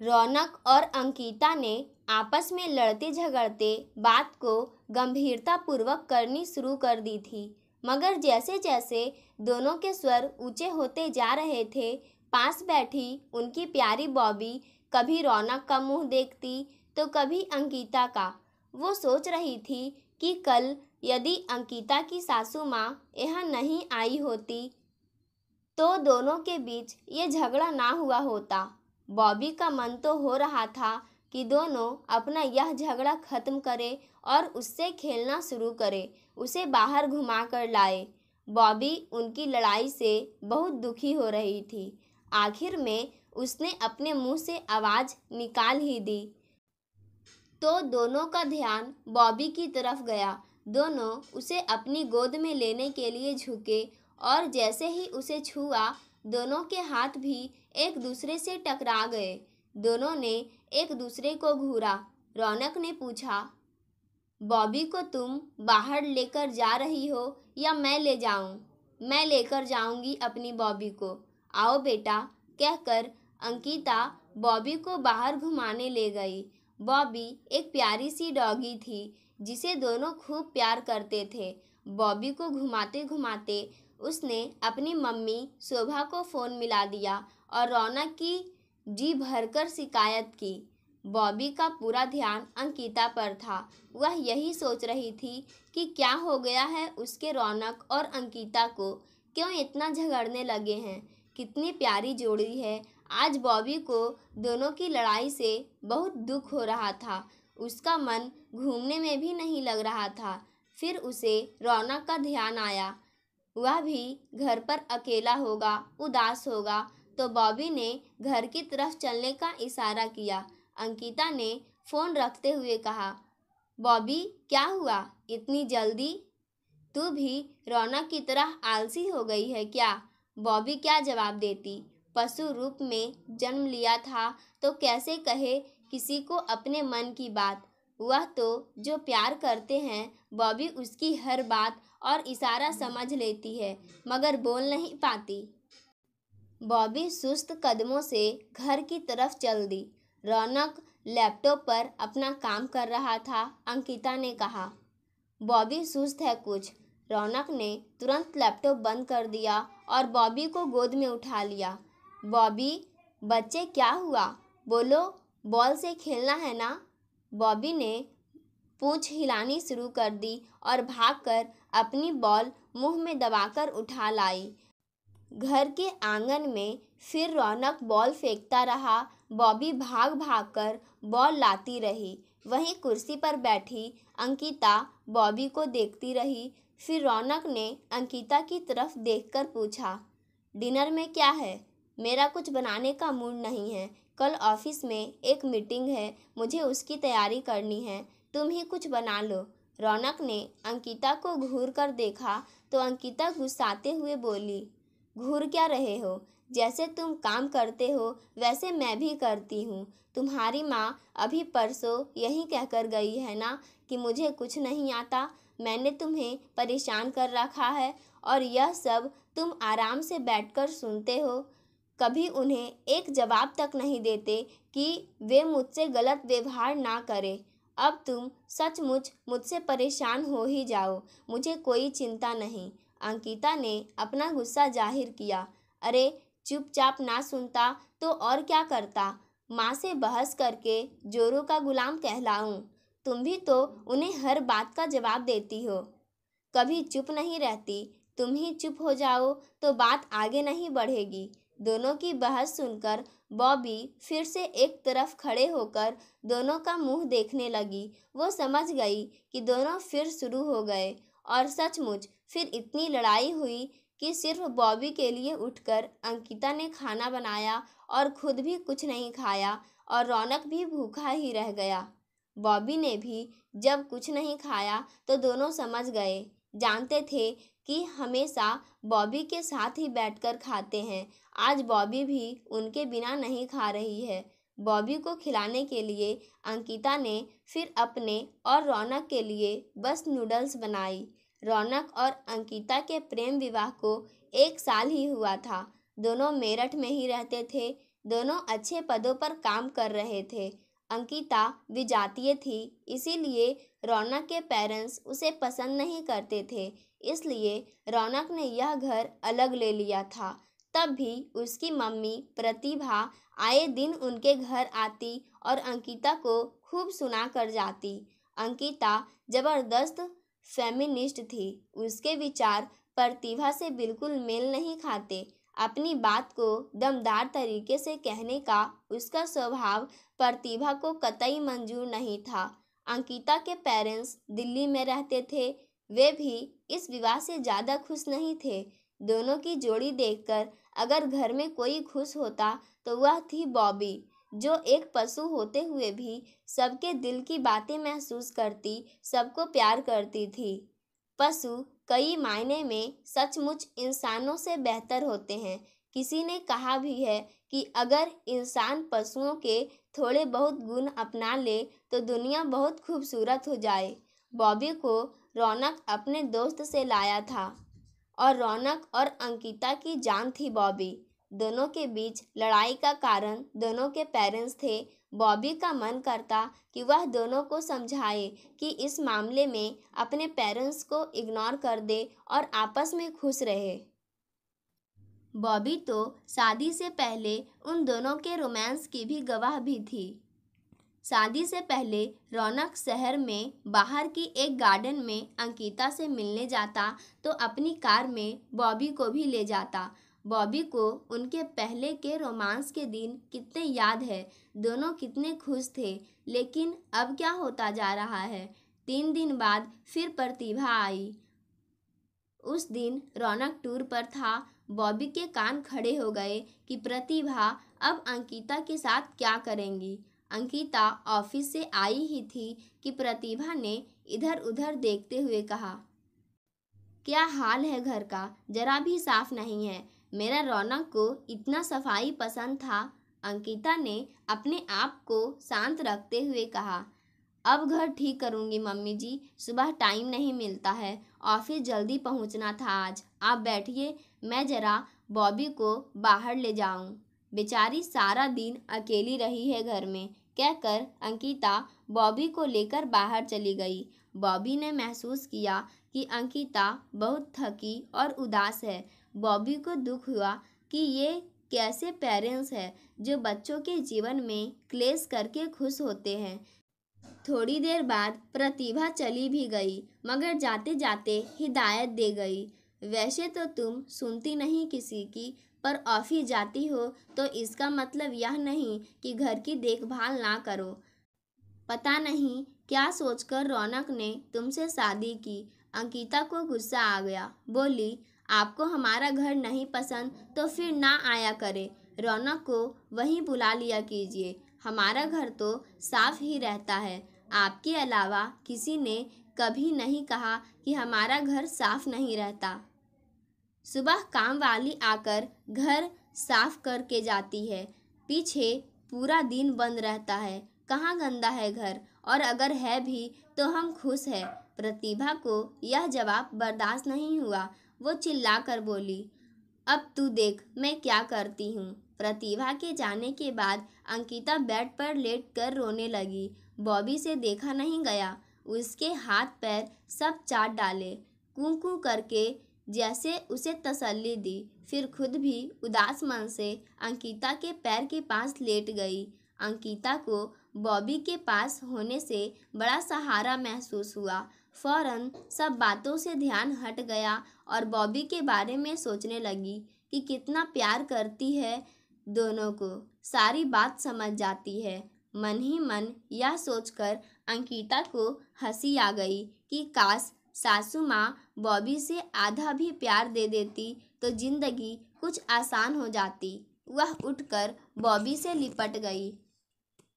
रौनक और अंकिता ने आपस में लड़ते झगड़ते बात को गंभीरतापूर्वक करनी शुरू कर दी थी। मगर जैसे जैसे दोनों के स्वर ऊंचे होते जा रहे थे, पास बैठी उनकी प्यारी बॉबी कभी रौनक का मुंह देखती तो कभी अंकिता का। वो सोच रही थी कि कल यदि अंकिता की सासू माँ यहाँ नहीं आई होती तो दोनों के बीच ये झगड़ा ना हुआ होता। बॉबी का मन तो हो रहा था कि दोनों अपना यह झगड़ा खत्म करे और उससे खेलना शुरू करे, उसे बाहर घुमा कर लाए। बॉबी उनकी लड़ाई से बहुत दुखी हो रही थी। आखिर में उसने अपने मुंह से आवाज़ निकाल ही दी तो दोनों का ध्यान बॉबी की तरफ गया। दोनों उसे अपनी गोद में लेने के लिए झुके और जैसे ही उसे छुआ, दोनों के हाथ भी एक दूसरे से टकरा गए। दोनों ने एक दूसरे को घूरा। रौनक ने पूछा, बॉबी को तुम बाहर लेकर जा रही हो या मैं ले जाऊं? मैं लेकर जाऊंगी अपनी बॉबी को। आओ बेटा, कहकर अंकिता बॉबी को बाहर घुमाने ले गई। बॉबी एक प्यारी सी डॉगी थी जिसे दोनों खूब प्यार करते थे। बॉबी को घुमाते घुमाते उसने अपनी मम्मी शोभा को फ़ोन मिला दिया और रौनक की जी भरकर शिकायत की। बॉबी का पूरा ध्यान अंकिता पर था। वह यही सोच रही थी कि क्या हो गया है उसके रौनक और अंकिता को, क्यों इतना झगड़ने लगे हैं। कितनी प्यारी जोड़ी है। आज बॉबी को दोनों की लड़ाई से बहुत दुख हो रहा था। उसका मन घूमने में भी नहीं लग रहा था। फिर उसे रौनक का ध्यान आया। वह भी घर पर अकेला होगा, उदास होगा, तो बॉबी ने घर की तरफ चलने का इशारा किया। अंकिता ने फ़ोन रखते हुए कहा, बॉबी क्या हुआ इतनी जल्दी? तू भी रौनक की तरह आलसी हो गई है क्या? बॉबी क्या जवाब देती। पशु रूप में जन्म लिया था तो कैसे कहे किसी को अपने मन की बात। वह तो जो प्यार करते हैं, बॉबी उसकी हर बात और इशारा समझ लेती है मगर बोल नहीं पाती। बॉबी सुस्त कदमों से घर की तरफ चल दी। रौनक लैपटॉप पर अपना काम कर रहा था। अंकिता ने कहा, बॉबी सुस्त है कुछ। रौनक ने तुरंत लैपटॉप बंद कर दिया और बॉबी को गोद में उठा लिया। बॉबी, बच्चे क्या हुआ? बोलो, बॉल से खेलना है ना? बॉबी ने पूंछ हिलानी शुरू कर दी और भागकर अपनी बॉल मुंह में दबाकर उठा लाई। घर के आंगन में फिर रौनक बॉल फेंकता रहा। बॉबी भाग भाग कर बॉल लाती रही। वहीं कुर्सी पर बैठी अंकिता बॉबी को देखती रही। फिर रौनक ने अंकिता की तरफ देखकर पूछा, डिनर में क्या है? मेरा कुछ बनाने का मूड नहीं है। कल ऑफिस में एक मीटिंग है, मुझे उसकी तैयारी करनी है। तुम ही कुछ बना लो। रौनक ने अंकिता को घूर कर देखा तो अंकिता गुस्साते हुए बोली, घूर क्या रहे हो? जैसे तुम काम करते हो वैसे मैं भी करती हूँ। तुम्हारी माँ अभी परसों यही कहकर गई है ना कि मुझे कुछ नहीं आता। मैंने तुम्हें परेशान कर रखा है और यह सब तुम आराम से बैठकर सुनते हो। कभी उन्हें एक जवाब तक नहीं देते कि वे मुझसे गलत व्यवहार ना करें। अब तुम सचमुच मुझसे परेशान हो ही जाओ, मुझे कोई चिंता नहीं। अंकिता ने अपना गुस्सा जाहिर किया। अरे चुपचाप ना सुनता तो और क्या करता? माँ से बहस करके जोरों का गुलाम कहलाऊं? तुम भी तो उन्हें हर बात का जवाब देती हो, कभी चुप नहीं रहती। तुम ही चुप हो जाओ तो बात आगे नहीं बढ़ेगी। दोनों की बहस सुनकर बॉबी फिर से एक तरफ खड़े होकर दोनों का मुंह देखने लगी। वो समझ गई कि दोनों फिर शुरू हो गए और सचमुच फिर इतनी लड़ाई हुई कि सिर्फ बॉबी के लिए उठकर अंकिता ने खाना बनाया और खुद भी कुछ नहीं खाया और रौनक भी भूखा ही रह गया। बॉबी ने भी जब कुछ नहीं खाया तो दोनों समझ गए, जानते थे कि हमेशा बॉबी के साथ ही बैठकर खाते हैं। आज बॉबी भी उनके बिना नहीं खा रही है। बॉबी को खिलाने के लिए अंकिता ने फिर अपने और रौनक के लिए बस नूडल्स बनाई। रौनक और अंकिता के प्रेम विवाह को 1 साल ही हुआ था। दोनों मेरठ में ही रहते थे। दोनों अच्छे पदों पर काम कर रहे थे। अंकिता विजातीय थी, इसीलिए रौनक के पेरेंट्स उसे पसंद नहीं करते थे। इसलिए रौनक ने यह घर अलग ले लिया था। तब भी उसकी मम्मी प्रतिभा आए दिन उनके घर आती और अंकिता को खूब सुना कर जाती। अंकिता जबरदस्त फेमिनिस्ट थी। उसके विचार प्रतिभा से बिल्कुल मेल नहीं खाते। अपनी बात को दमदार तरीके से कहने का उसका स्वभाव प्रतिभा को कतई मंजूर नहीं था। अंकिता के पेरेंट्स दिल्ली में रहते थे। वे भी इस विवाह से ज़्यादा खुश नहीं थे। दोनों की जोड़ी देखकर अगर घर में कोई खुश होता तो वह थी बॉबी, जो एक पशु होते हुए भी सबके दिल की बातें महसूस करती, सबको प्यार करती थी। पशु कई मायने में सचमुच इंसानों से बेहतर होते हैं। किसी ने कहा भी है कि अगर इंसान पशुओं के थोड़े बहुत गुण अपना ले तो दुनिया बहुत खूबसूरत हो जाए। बॉबी को रौनक अपने दोस्त से लाया था और रौनक और अंकिता की जान थी बॉबी। दोनों के बीच लड़ाई का कारण दोनों के पेरेंट्स थे। बॉबी का मन करता कि वह दोनों को समझाए कि इस मामले में अपने पेरेंट्स को इग्नोर कर दे और आपस में खुश रहे। बॉबी तो शादी से पहले उन दोनों के रोमांस की भी गवाह भी थी। शादी से पहले रौनक शहर में बाहर की एक गार्डन में अंकिता से मिलने जाता तो अपनी कार में बॉबी को भी ले जाता। बॉबी को उनके पहले के रोमांस के दिन कितने याद है। दोनों कितने खुश थे। लेकिन अब क्या होता जा रहा है। 3 दिन बाद फिर प्रतिभा आई। उस दिन रौनक टूर पर था। बॉबी के कान खड़े हो गए कि प्रतिभा अब अंकिता के साथ क्या करेंगी। अंकिता ऑफिस से आई ही थी कि प्रतिभा ने इधर उधर देखते हुए कहा, क्या हाल है घर का, जरा भी साफ नहीं है। मेरा रौनक को इतना सफाई पसंद था। अंकिता ने अपने आप को शांत रखते हुए कहा, अब घर ठीक करूंगी मम्मी जी, सुबह टाइम नहीं मिलता है, ऑफिस जल्दी पहुंचना था आज। आप बैठिए, मैं जरा बॉबी को बाहर ले जाऊं। बेचारी सारा दिन अकेली रही है घर में, कहकर अंकिता बॉबी को लेकर बाहर चली गई। बॉबी ने महसूस किया कि अंकिता बहुत थकी और उदास है। बॉबी को दुख हुआ कि ये कैसे पेरेंट्स हैं जो बच्चों के जीवन में क्लेश करके खुश होते हैं। थोड़ी देर बाद प्रतिभा चली भी गई, मगर जाते जाते हिदायत दे गई, वैसे तो तुम सुनती नहीं किसी की, पर ऑफिस जाती हो तो इसका मतलब यह नहीं कि घर की देखभाल ना करो। पता नहीं क्या सोचकर रौनक ने तुमसे शादी की। अंकिता को गुस्सा आ गया, बोली, आपको हमारा घर नहीं पसंद तो फिर ना आया करे। रौनक को वहीं बुला लिया कीजिए। हमारा घर तो साफ ही रहता है। आपके अलावा किसी ने कभी नहीं कहा कि हमारा घर साफ नहीं रहता। सुबह काम वाली आकर घर साफ करके जाती है, पीछे पूरा दिन बंद रहता है। कहाँ गंदा है घर, और अगर है भी तो हम खुश हैं। प्रतिभा को यह जवाब बर्दाश्त नहीं हुआ। वो चिल्लाकर बोली, अब तू देख मैं क्या करती हूँ। प्रतिभा के जाने के बाद अंकिता बेड पर लेटकर रोने लगी। बॉबी से देखा नहीं गया। उसके हाथ पैर सब चाट डाले, कूं कूं करके जैसे उसे तसल्ली दी। फिर खुद भी उदास मन से अंकिता के पैर के पास लेट गई। अंकिता को बॉबी के पास होने से बड़ा सहारा महसूस हुआ। फौरन सब बातों से ध्यान हट गया और बॉबी के बारे में सोचने लगी कि कितना प्यार करती है। दोनों को सारी बात समझ जाती है। मन ही मन यह सोचकर अंकिता को हंसी आ गई कि काश सासू माँ बॉबी से आधा भी प्यार दे देती तो जिंदगी कुछ आसान हो जाती। वह उठकर बॉबी से लिपट गई।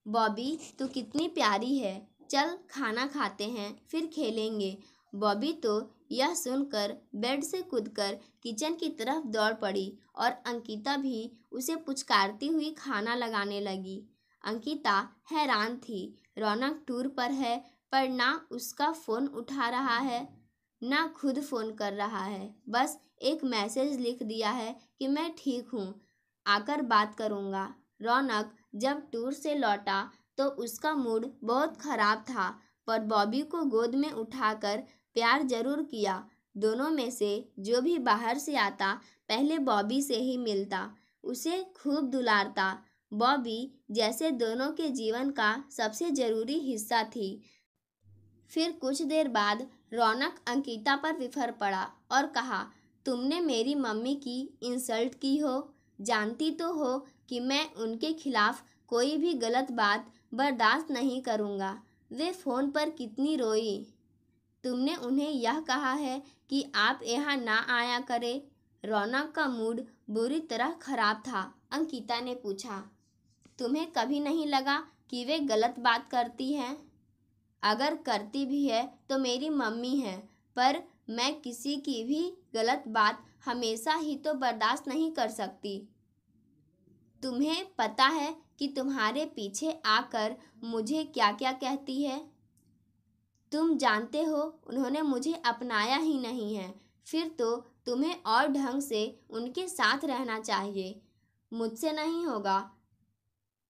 बॉबी तू कितनी प्यारी है, चल खाना खाते हैं फिर खेलेंगे। बॉबी तो यह सुनकर बेड से कूदकर किचन की तरफ दौड़ पड़ी और अंकिता भी उसे पुचकारती हुई खाना लगाने लगी। अंकिता हैरान थी। रौनक टूर पर है, पर ना उसका फ़ोन उठा रहा है, ना खुद फ़ोन कर रहा है। बस एक मैसेज लिख दिया है कि मैं ठीक हूँ, आकर बात करूँगा। रौनक जब टूर से लौटा तो उसका मूड बहुत खराब था, पर बॉबी को गोद में उठाकर प्यार जरूर किया। दोनों में से जो भी बाहर से आता पहले बॉबी से ही मिलता, उसे खूब दुलारता। बॉबी जैसे दोनों के जीवन का सबसे जरूरी हिस्सा थी। फिर कुछ देर बाद रौनक अंकिता पर विफर पड़ा और कहा, तुमने मेरी मम्मी की इंसल्ट की हो। जानती तो हो कि मैं उनके खिलाफ कोई भी गलत बात बर्दाश्त नहीं करूँगा। वे फ़ोन पर कितनी रोई। तुमने उन्हें यह कहा है कि आप यहाँ ना आया करें। रौनक का मूड बुरी तरह खराब था। अंकिता ने पूछा, तुम्हें कभी नहीं लगा कि वे गलत बात करती हैं? अगर करती भी है तो मेरी मम्मी है, पर मैं किसी की भी गलत बात हमेशा ही तो बर्दाश्त नहीं कर सकती। तुम्हें पता है कि तुम्हारे पीछे आकर मुझे क्या क्या कहती है? तुम जानते हो उन्होंने मुझे अपनाया ही नहीं है, फिर तो तुम्हें और ढंग से उनके साथ रहना चाहिए। मुझसे नहीं होगा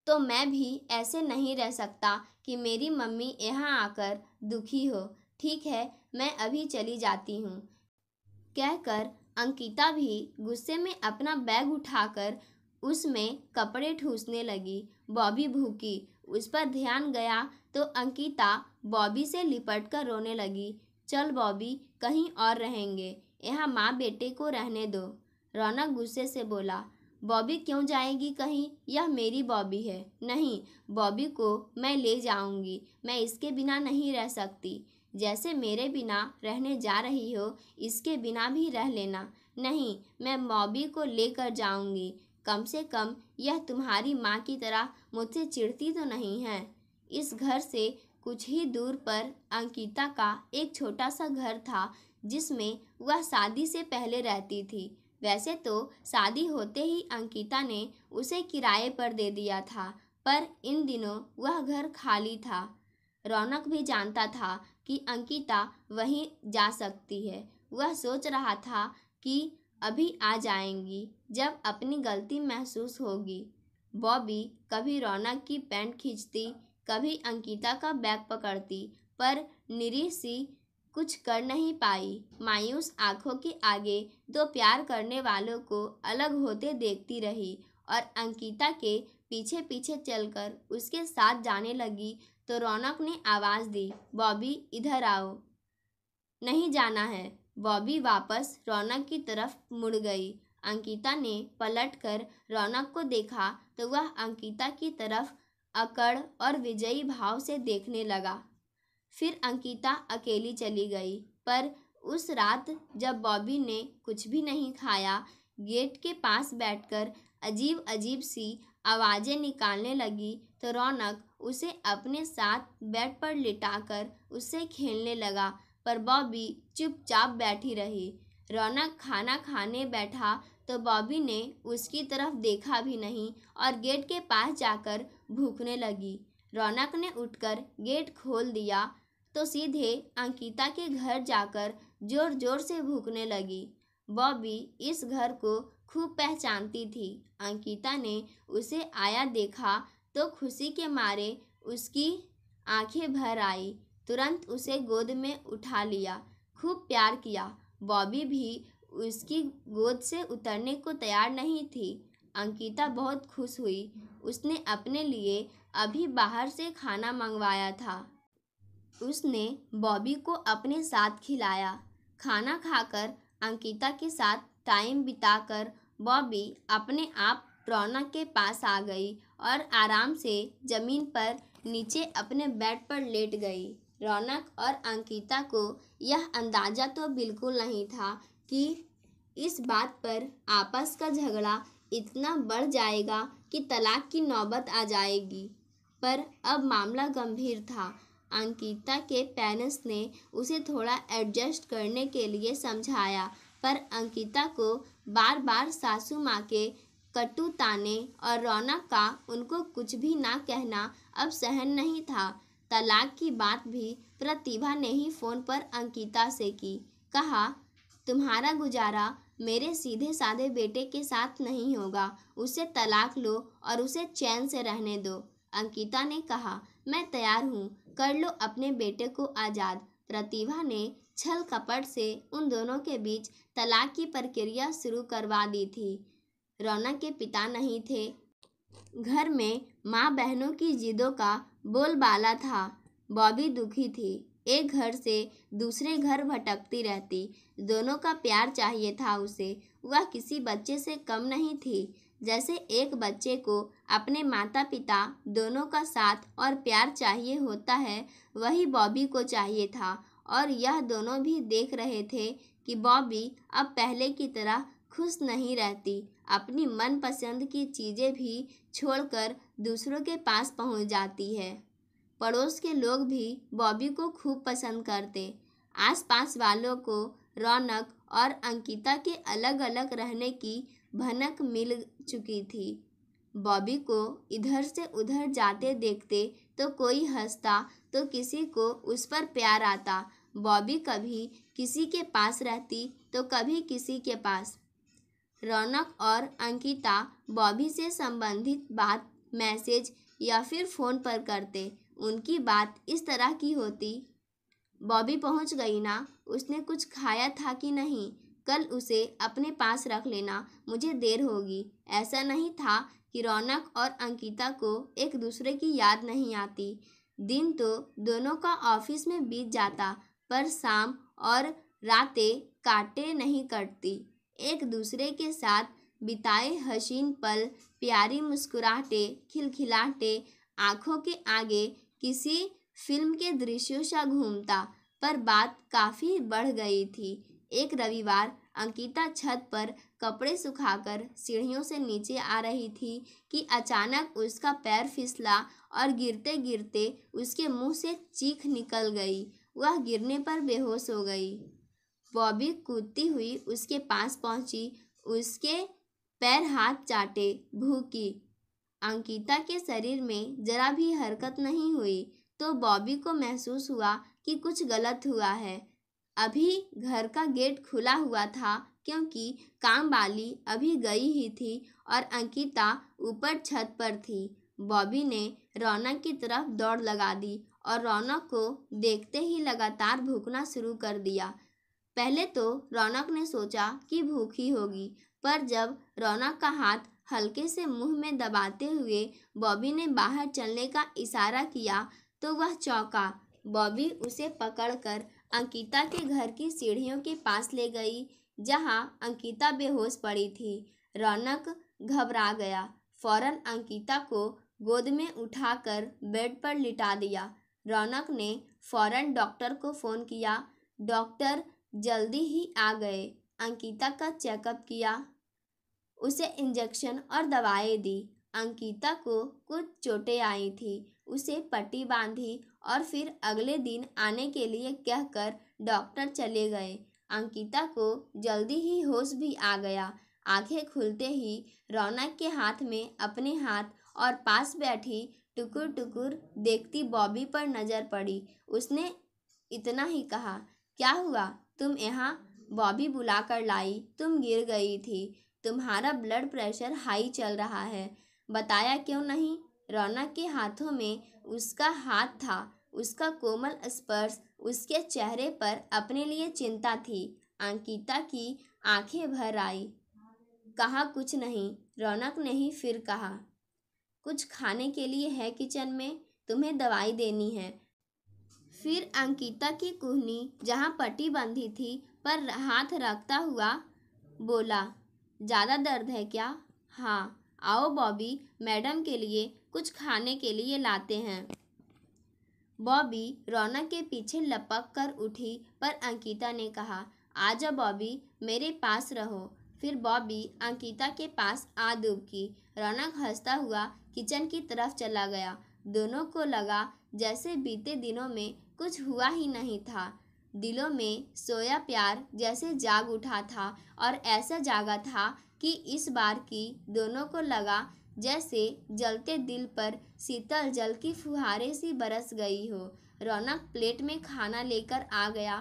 तो मैं भी ऐसे नहीं रह सकता कि मेरी मम्मी यहाँ आकर दुखी हो। ठीक है, मैं अभी चली जाती हूँ। कहकर अंकिता भी गुस्से में अपना बैग उठाकर उसमें कपड़े ठूसने लगी। बॉबी भूखी, उस पर ध्यान गया तो अंकिता बॉबी से लिपट कर रोने लगी। चल बॉबी, कहीं और रहेंगे, यहाँ माँ बेटे को रहने दो। रौनक गुस्से से बोला, बॉबी क्यों जाएगी कहीं? यह मेरी बॉबी है। नहीं, बॉबी को मैं ले जाऊंगी। मैं इसके बिना नहीं रह सकती। जैसे मेरे बिना रहने जा रही हो, इसके बिना भी रह लेना। नहीं, मैं बॉबी को लेकर जाऊंगी। कम से कम यह तुम्हारी माँ की तरह मुझसे चिढ़ती तो नहीं है। इस घर से कुछ ही दूर पर अंकिता का एक छोटा सा घर था, जिसमें वह शादी से पहले रहती थी। वैसे तो शादी होते ही अंकिता ने उसे किराए पर दे दिया था, पर इन दिनों वह घर खाली था। रौनक भी जानता था कि अंकिता वहीं जा सकती है। वह सोच रहा था कि अभी आ जाएंगी जब अपनी गलती महसूस होगी। बॉबी कभी रौनक की पैंट खींचती, कभी अंकिता का बैग पकड़ती, पर निरीह सी कुछ कर नहीं पाई। मायूस आंखों के आगे दो प्यार करने वालों को अलग होते देखती रही और अंकिता के पीछे पीछे चलकर उसके साथ जाने लगी तो रौनक ने आवाज़ दी, बॉबी इधर आओ। नहीं जाना है। बॉबी वापस रौनक की तरफ मुड़ गई। अंकिता ने पलटकर रौनक को देखा तो वह अंकिता की तरफ अकड़ और विजयी भाव से देखने लगा। फिर अंकिता अकेली चली गई। पर उस रात जब बॉबी ने कुछ भी नहीं खाया, गेट के पास बैठकर अजीब अजीब सी आवाज़ें निकालने लगी तो रौनक उसे अपने साथ बेड पर लिटाकर उससे खेलने लगा, पर बॉबी चुपचाप बैठी रही। रौनक खाना खाने बैठा तो बॉबी ने उसकी तरफ देखा भी नहीं और गेट के पास जाकर भूखने लगी। रौनक ने उठकर गेट खोल दिया तो सीधे अंकिता के घर जाकर जोर जोर से भूखने लगी। बॉबी इस घर को खूब पहचानती थी। अंकिता ने उसे आया देखा तो खुशी के मारे उसकी आंखें भर आई। तुरंत उसे गोद में उठा लिया, खूब प्यार किया। बॉबी भी उसकी गोद से उतरने को तैयार नहीं थी। अंकिता बहुत खुश हुई। उसने अपने लिए अभी बाहर से खाना मंगवाया था। उसने बॉबी को अपने साथ खिलाया। खाना खाकर अंकिता के साथ टाइम बिताकर बॉबी अपने आप रौनक के पास आ गई और आराम से ज़मीन पर नीचे अपने बेड पर लेट गई। रौनक और अंकिता को यह अंदाज़ा तो बिल्कुल नहीं था कि इस बात पर आपस का झगड़ा इतना बढ़ जाएगा कि तलाक की नौबत आ जाएगी। पर अब मामला गंभीर था। अंकिता के पेरेंट्स ने उसे थोड़ा एडजस्ट करने के लिए समझाया, पर अंकिता को बार बार सासू माँ के कटु ताने और रौनक का उनको कुछ भी ना कहना अब सहन नहीं था। तलाक की बात भी प्रतिभा ने ही फ़ोन पर अंकिता से की। कहा, तुम्हारा गुजारा मेरे सीधे साधे बेटे के साथ नहीं होगा। उसे तलाक लो और उसे चैन से रहने दो। अंकिता ने कहा, मैं तैयार हूँ, कर लो अपने बेटे को आज़ाद। प्रतिभा ने छल कपट से उन दोनों के बीच तलाक की प्रक्रिया शुरू करवा दी थी। रौनक के पिता नहीं थे। घर में माँ बहनों की जिदों का बोलबाला था। बॉबी दुखी थी, एक घर से दूसरे घर भटकती रहती। दोनों का प्यार चाहिए था उसे। वह किसी बच्चे से कम नहीं थी। जैसे एक बच्चे को अपने माता पिता दोनों का साथ और प्यार चाहिए होता है, वही बॉबी को चाहिए था। और यह दोनों भी देख रहे थे कि बॉबी अब पहले की तरह खुश नहीं रहती। अपनी मनपसंद की चीज़ें भी छोड़कर दूसरों के पास पहुंच जाती है। पड़ोस के लोग भी बॉबी को खूब पसंद करते। आसपास वालों को रौनक और अंकिता के अलग अलग रहने की भनक मिल चुकी थी। बॉबी को इधर से उधर जाते देखते तो कोई हंसता तो किसी को उस पर प्यार आता। बॉबी कभी किसी के पास रहती तो कभी किसी के पास। रौनक और अंकिता बॉबी से संबंधित बात मैसेज या फिर फ़ोन पर करते। उनकी बात इस तरह की होती, बॉबी पहुंच गई ना? उसने कुछ खाया था कि नहीं? कल उसे अपने पास रख लेना, मुझे देर होगी। ऐसा नहीं था कि रौनक और अंकिता को एक दूसरे की याद नहीं आती। दिन तो दोनों का ऑफिस में बीत जाता, पर शाम और रातें काटे नहीं कटती। एक दूसरे के साथ बिताए हसीन पल, प्यारी मुस्कुराहटें, खिलखिलाहटें आँखों के आगे किसी फिल्म के दृश्यों सा घूमता। पर बात काफ़ी बढ़ गई थी। एक रविवार अंकिता छत पर कपड़े सुखाकर सीढ़ियों से नीचे आ रही थी कि अचानक उसका पैर फिसला और गिरते गिरते उसके मुंह से चीख निकल गई। वह गिरने पर बेहोश हो गई। बॉबी कूदती हुई उसके पास पहुंची, उसके पैर हाथ चाटे, भूखी। अंकिता के शरीर में जरा भी हरकत नहीं हुई तो बॉबी को महसूस हुआ कि कुछ गलत हुआ है। अभी घर का गेट खुला हुआ था क्योंकि काम वाली अभी गई ही थी और अंकिता ऊपर छत पर थी। बॉबी ने रौनक की तरफ दौड़ लगा दी और रौनक को देखते ही लगातार भूखना शुरू कर दिया। पहले तो रौनक ने सोचा कि भूखी होगी, पर जब रौनक का हाथ हल्के से मुंह में दबाते हुए बॉबी ने बाहर चलने का इशारा किया तो वह चौंका। बॉबी उसे पकड़कर अंकिता के घर की सीढ़ियों के पास ले गई, जहां अंकिता बेहोश पड़ी थी। रौनक घबरा गया, फौरन अंकिता को गोद में उठाकर बेड पर लिटा दिया। रौनक ने फौरन डॉक्टर को फ़ोन किया। डॉक्टर जल्दी ही आ गए। अंकिता का चेकअप किया, उसे इंजेक्शन और दवाएं दी। अंकिता को कुछ चोटें आई थी, उसे पट्टी बांधी और फिर अगले दिन आने के लिए कहकर डॉक्टर चले गए। अंकिता को जल्दी ही होश भी आ गया। आंखें खुलते ही रौनक के हाथ में अपने हाथ और पास बैठी टुकुर टुकुर देखती बॉबी पर नज़र पड़ी। उसने इतना ही कहा, क्या हुआ, तुम यहाँ? बॉबी बुलाकर लाई। तुम गिर गई थी, तुम्हारा ब्लड प्रेशर हाई चल रहा है। बताया क्यों नहीं? रौनक के हाथों में उसका हाथ था, उसका कोमल स्पर्श उसके चेहरे पर अपने लिए चिंता थी। अंकिता की आंखें भर आई। कहा कुछ नहीं, रौनक ने ही फिर कहा। कुछ खाने के लिए है किचन में, तुम्हें दवाई देनी है। फिर अंकिता की कुहनी जहाँ पट्टी बंधी थी पर हाथ रखता हुआ बोला, ज़्यादा दर्द है क्या? हाँ, आओ बॉबी, मैडम के लिए कुछ खाने के लिए लाते हैं। बॉबी रौनक के पीछे लपक कर उठी, पर अंकिता ने कहा, आजा बॉबी, मेरे पास रहो। फिर बॉबी अंकिता के पास आ दुबकी। रौनक हंसता हुआ किचन की तरफ चला गया। दोनों को लगा जैसे बीते दिनों में कुछ हुआ ही नहीं था। दिलों में सोया प्यार जैसे जाग उठा था और ऐसा जागा था कि इस बार की दोनों को लगा जैसे जलते दिल पर शीतल जल की फुहारे सी बरस गई हो। रौनक प्लेट में खाना लेकर आ गया।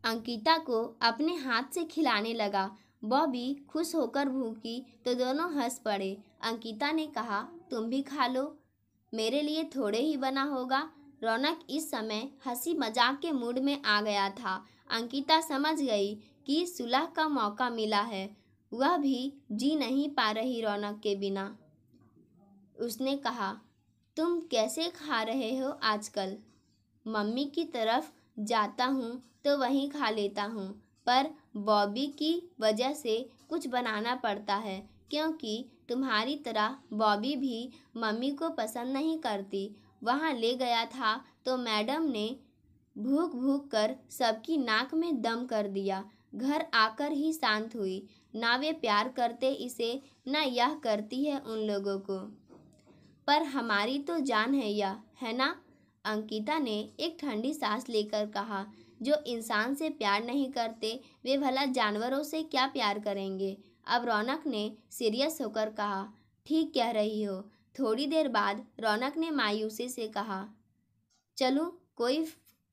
अंकिता को अपने हाथ से खिलाने लगा। बॉबी खुश होकर भूखी तो दोनों हंस पड़े। अंकिता ने कहा, तुम भी खा लो, मेरे लिए थोड़े ही बना होगा। रौनक इस समय हंसी मजाक के मूड में आ गया था। अंकिता समझ गई कि सुलह का मौका मिला है। वह भी जी नहीं पा रही रौनक के बिना। उसने कहा, तुम कैसे खा रहे हो आजकल? मम्मी की तरफ जाता हूँ तो वहीं खा लेता हूँ, पर बॉबी की वजह से कुछ बनाना पड़ता है, क्योंकि तुम्हारी तरह बॉबी भी मम्मी को पसंद नहीं करती। वहाँ ले गया था तो मैडम ने भूख भूख कर सबकी नाक में दम कर दिया। घर आकर ही शांत हुई। ना वे प्यार करते इसे, ना यह करती है उन लोगों को। पर हमारी तो जान है यह, है ना? अंकिता ने एक ठंडी सांस लेकर कहा, जो इंसान से प्यार नहीं करते वे भला जानवरों से क्या प्यार करेंगे? अब रौनक ने सीरियस होकर कहा, ठीक कह रही हो। थोड़ी देर बाद रौनक ने मायूसी से कहा, चलो, कोई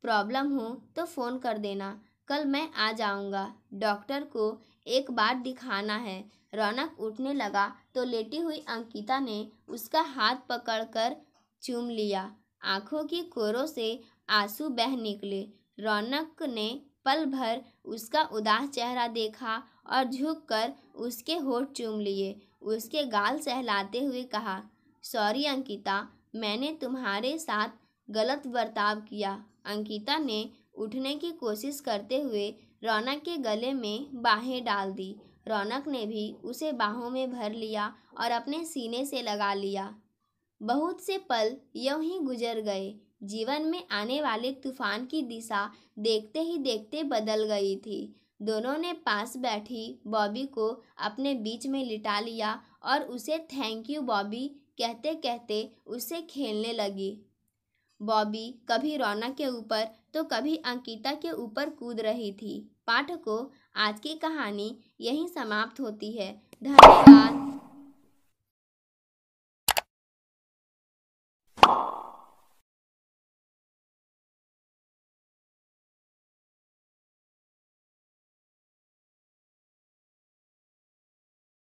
प्रॉब्लम हो तो फ़ोन कर देना, कल मैं आ जाऊंगा। डॉक्टर को एक बार दिखाना है। रौनक उठने लगा तो लेटी हुई अंकिता ने उसका हाथ पकड़कर चूम लिया। आंखों की कोरों से आंसू बह निकले। रौनक ने पल भर उसका उदास चेहरा देखा और झुककर उसके होठ चूम लिए। उसके गाल सहलाते हुए कहा, सॉरी अंकिता, मैंने तुम्हारे साथ गलत बर्ताव किया। अंकिता ने उठने की कोशिश करते हुए रौनक के गले में बाहें डाल दी। रौनक ने भी उसे बाहों में भर लिया और अपने सीने से लगा लिया। बहुत से पल यूं ही गुजर गए। जीवन में आने वाले तूफान की दिशा देखते ही देखते बदल गई थी। दोनों ने पास बैठी बॉबी को अपने बीच में लिटा लिया और उसे थैंक यू बॉबी कहते कहते उससे खेलने लगी। बॉबी कभी रौनक के ऊपर तो कभी अंकिता के ऊपर कूद रही थी। पाठकों, आज की कहानी यहीं समाप्त होती है। धन्यवाद।